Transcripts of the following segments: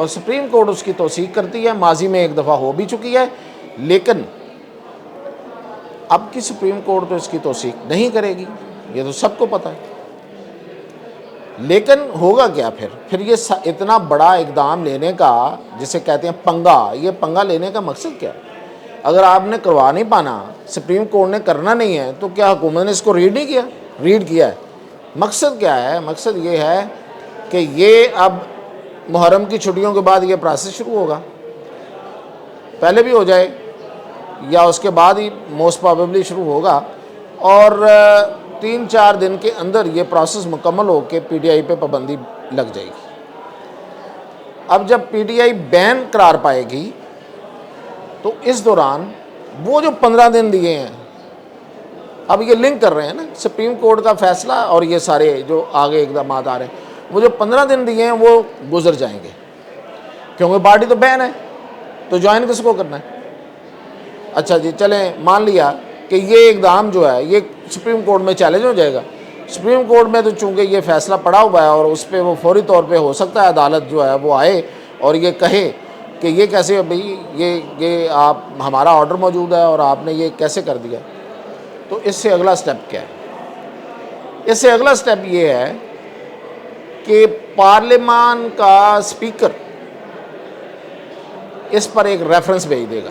اور supreme court اس کی توثیق کرتی ہے، ماضی میں ایک دفعہ ہو بھی چکی ہے، لیکن اب کی سپریم کورٹ تو اس کی توثیق نہیں کرے گی، یہ تو سب کو پتہ ہے۔ لیکن ہوگا کیا پھر یہ اتنا بڑا اقدام لینے کا، جسے کہتے ہیں پنگا، یہ پنگا لینے کا مقصد کیا ہے؟ اگر آپ نے کروا نہیں پانا، سپریم کورٹ نے کرنا نہیں ہے، تو کیا حکومت نے اس کو ریڈ نہیں کیا؟ ریڈ کیا ہے۔ مقصد کیا ہے؟ مقصد یہ ہے کہ یہ اب محرم کی چھٹیوں کے بعد یہ پروسیس شروع ہوگا، پہلے بھی ہو جائے یا اس کے بعد ہی موسٹ پروبیبلی شروع ہوگا، اور 3-4 دن کے اندر یہ پروسیس مکمل ہو کے پی ٹی آئی پہ پابندی لگ جائے گی۔ اب جب پی ٹی آئی بین قرار پائے گی تو اس دوران وہ جو 15 دن دیے ہیں، اب یہ لنک کر رہے ہیں نا سپریم کورٹ کا فیصلہ اور یہ سارے جو آگے اقدامات آ رہے ہیں، وہ جو 15 دن دیے ہیں وہ گزر جائیں گے، کیونکہ پارٹی تو بین ہے، تو جوائن کس کو کرنا ہے؟ اچھا جی، چلیں مان لیا کہ یہ اقدام جو ہے یہ سپریم کورٹ میں چیلنج ہو جائے گا۔ سپریم کورٹ میں تو چونکہ یہ فیصلہ پڑا ہوا ہے اور اس پہ وہ فوری طور پہ ہو سکتا ہے عدالت جو ہے وہ آئے اور یہ کہے کہ یہ کیسے بھئی یہ آپ ہمارا آرڈر موجود ہے اور آپ نے یہ کیسے کر دیا۔ تو اس سے اگلا سٹیپ کیا ہے؟ اس سے اگلا سٹیپ یہ ہے کہ پارلیمان کا سپیکر اس پر ایک ریفرنس بھیج دے گا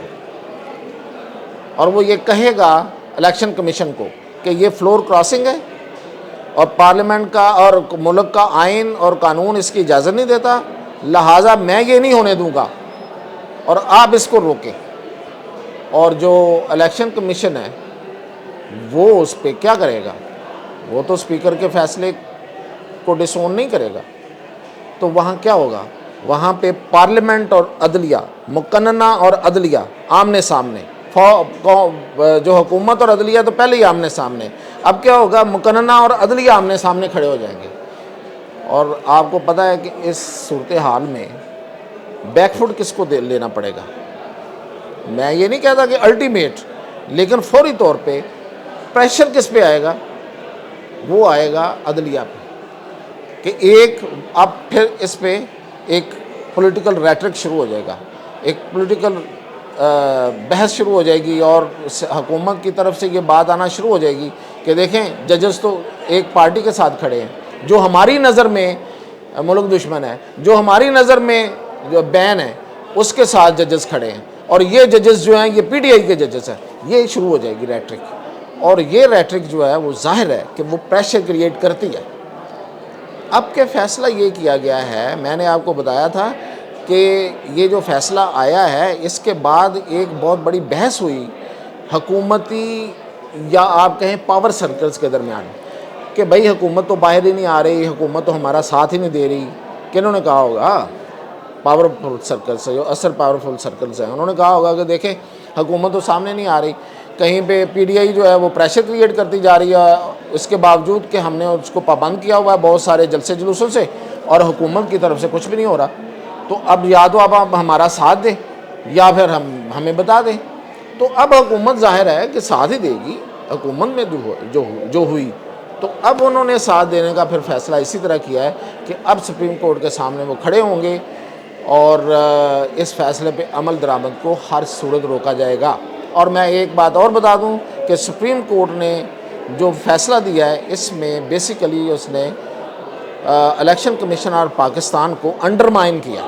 اور وہ یہ کہے گا الیکشن کمیشن کو کہ یہ فلور کراسنگ ہے اور پارلیمنٹ کا اور ملک کا آئین اور قانون اس کی اجازت نہیں دیتا، لہٰذا میں یہ نہیں ہونے دوں گا اور آپ اس کو روکیں۔ اور جو الیکشن کمیشن ہے وہ اس پہ کیا کرے گا؟ وہ تو اسپیکر کے فیصلے کو ڈسون نہیں کرے گا، تو وہاں کیا ہوگا؟ وہاں پہ پارلیمنٹ اور عدلیہ، مقننہ اور عدلیہ آمنے سامنے، جو حکومت اور عدلیہ تو پہلے ہی آمنے سامنے، اب کیا ہوگا؟ مقننہ اور عدلیہ آمنے سامنے کھڑے ہو جائیں گے۔ اور آپ کو پتہ ہے کہ اس صورتحال میں بیک فٹ کس کو لینا پڑے گا؟ میں یہ نہیں کہتا کہ الٹیمیٹ، لیکن فوری طور پہ پریشر کس پہ آئے گا؟ وہ آئے گا عدلیہ پہ، کہ ایک اب پھر اس پہ ایک پولیٹیکل ریٹرک شروع ہو جائے گا، ایک پولیٹیکل بحث شروع ہو جائے گی، اور حکومت کی طرف سے یہ بات آنا شروع ہو جائے گی کہ دیکھیں ججز تو ایک پارٹی کے ساتھ کھڑے ہیں جو ہماری نظر میں ملک دشمن ہے، جو ہماری نظر میں جو بین ہے اس کے ساتھ ججز کھڑے ہیں، اور یہ ججز جو ہیں یہ پی ٹی آئی کے ججز ہیں۔ یہ شروع ہو جائے گی ریٹرک، اور یہ ریٹرک جو ہے وہ ظاہر ہے کہ وہ پریشر کریٹ کرتی ہے۔ اب کے فیصلہ یہ کیا گیا ہے، میں نے آپ کو بتایا تھا کہ یہ جو فیصلہ آیا ہے اس کے بعد ایک بہت بڑی بحث ہوئی حکومتی یا آپ کہیں پاور سرکلز کے درمیان، کہ بھائی حکومت تو باہر ہی نہیں آ رہی، حکومت تو ہمارا ساتھ ہی نہیں دے رہی۔ کنہوں نے کہا ہوگا؟ پاورفل سرکلز ہے، جو اثر پاورفل سرکلز ہیں، انہوں نے کہا ہوگا کہ دیکھیں حکومت تو سامنے نہیں آ رہی، کہیں پہ پی ڈی آئی جو ہے وہ پریشر کریٹ کرتی جا رہی ہے، اس کے باوجود کہ ہم نے اس کو پابند کیا ہوا ہے بہت سارے جلسے جلوسوں سے، اور حکومت کی طرف سے کچھ بھی نہیں ہو رہا۔ تو اب یا تو آپ ہمارا ساتھ دیں یا پھر ہمیں بتا دیں۔ تو اب حکومت ظاہر ہے کہ ساتھ ہی دے گی، حکومت میں جو ہوئی، تو اب انہوں نے ساتھ دینے کا پھر فیصلہ اسی طرح کیا ہے کہ اب سپریم کورٹ کے سامنے وہ کھڑے ہوں گے اور اس فیصلے پہ عمل درآمد کو ہر صورت روکا جائے گا۔ اور میں ایک بات اور بتا دوں کہ سپریم کورٹ نے جو فیصلہ دیا ہے اس میں بیسیکلی اس نے الیکشن کمیشن اور پاکستان کو انڈرمائن کیا،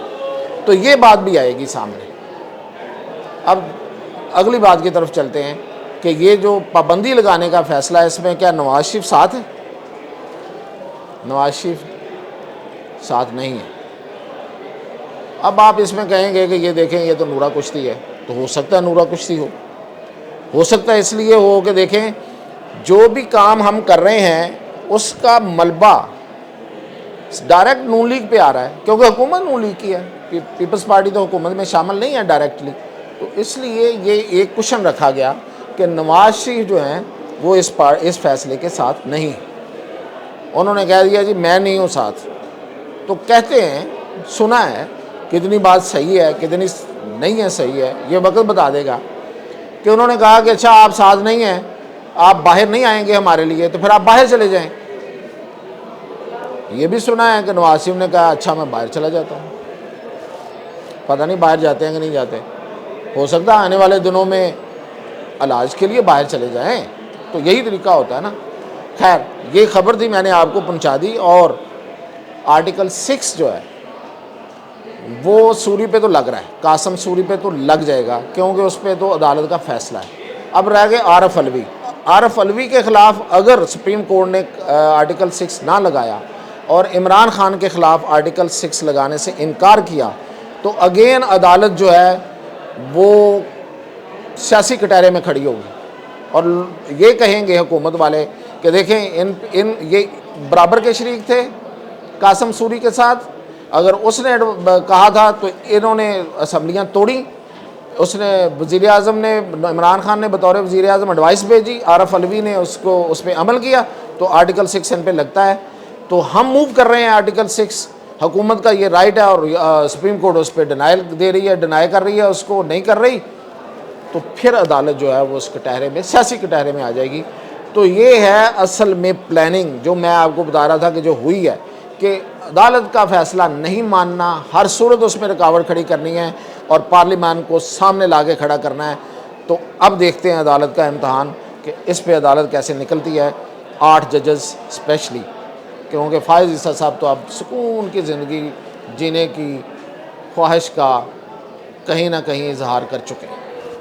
تو یہ بات بھی آئے گی سامنے۔ اب اگلی بات کی طرف چلتے ہیں کہ یہ جو پابندی لگانے کا فیصلہ ہے اس میں کیا نواز شریف ساتھ ہے؟ نواز شریف ساتھ نہیں ہے۔ اب آپ اس میں کہیں گے کہ یہ دیکھیں یہ تو نورا کشتی ہے، تو ہو سکتا ہے نورا کشتی ہو سکتا ہے اس لیے ہو کہ دیکھیں جو بھی کام ہم کر رہے ہیں اس کا ملبہ ڈائریکٹ نون لیگ پہ آ رہا ہے، کیونکہ حکومت نون لیگ کی ہے، پیپلز پارٹی تو حکومت میں شامل نہیں ہے ڈائریکٹلی، تو اس لیے یہ ایک کوشن رکھا گیا کہ نواز شریف جو ہیں وہ اس فیصلے کے ساتھ نہیں، انہوں نے کہہ دیا جی میں نہیں ہوں ساتھ۔ تو کہتے ہیں سنا ہے کتنی بات صحیح ہے کتنی نہیں ہے صحیح ہے، یہ وقت بتا دے گا، کہ انہوں نے کہا کہ اچھا آپ ساتھ نہیں ہیں، آپ باہر نہیں آئیں گے ہمارے لیے، تو پھر آپ باہر چلے جائیں۔ یہ بھی سنا ہے کہ نواز شریف نے کہا اچھا میں باہر چلا جاتا ہوں۔ پتہ نہیں باہر جاتے ہیں کہ نہیں جاتے، ہو سکتا ہے آنے والے دنوں میں علاج کے لیے باہر چلے جائیں، تو یہی طریقہ ہوتا ہے نا۔ خیر یہ خبر تھی، میں نے آپ کو پہنچا دی۔ اور آرٹیکل 6 جو ہے وہ سوری پہ تو لگ رہا ہے، قاسم سوری پہ تو لگ جائے گا، کیونکہ اس پہ تو عدالت کا فیصلہ ہے۔ اب رہ گئے عارف علوی۔ عارف علوی کے خلاف اگر سپریم کورٹ نے آرٹیکل 6 نہ لگایا اور عمران خان کے خلاف آرٹیکل 6 لگانے سے انکار کیا، تو اگین عدالت جو ہے وہ سیاسی کٹہرے میں کھڑی ہوگی، اور یہ کہیں گے حکومت والے کہ دیکھیں یہ برابر کے شریک تھے قاسم سوری کے ساتھ، اگر اس نے کہا تھا تو انہوں نے اسمبلیاں توڑی، اس نے وزیر اعظم نے، عمران خان نے بطور وزیر اعظم ایڈوائس بھیجی، عارف علوی نے اس پہ عمل کیا، تو آرٹیکل 6 ان پہ لگتا ہے۔ تو ہم موو کر رہے ہیں آرٹیکل 6، حکومت کا یہ رائٹ ہے، اور سپریم کورٹ اس پہ ڈینائل دے رہی ہے، ڈینائی کر رہی ہے، اس کو نہیں کر رہی، تو پھر عدالت جو ہے وہ اس کٹہرے میں، سیاسی کٹہرے میں آ جائے گی۔ تو یہ ہے اصل میں پلاننگ جو میں آپ کو بتا رہا تھا کہ جو ہوئی ہے، کہ عدالت کا فیصلہ نہیں ماننا، ہر صورت اس میں رکاوٹ کھڑی کرنی ہے اور پارلیمان کو سامنے لا کے کھڑا کرنا ہے۔ تو اب دیکھتے ہیں عدالت کا امتحان کہ اس پہ عدالت کیسے نکلتی ہے، 8 ججز اسپیشلی، کیونکہ فائز عیسیٰ صاحب تو اب سکون کی زندگی جینے کی خواہش کا کہیں نہ کہیں اظہار کر چکے ہیں۔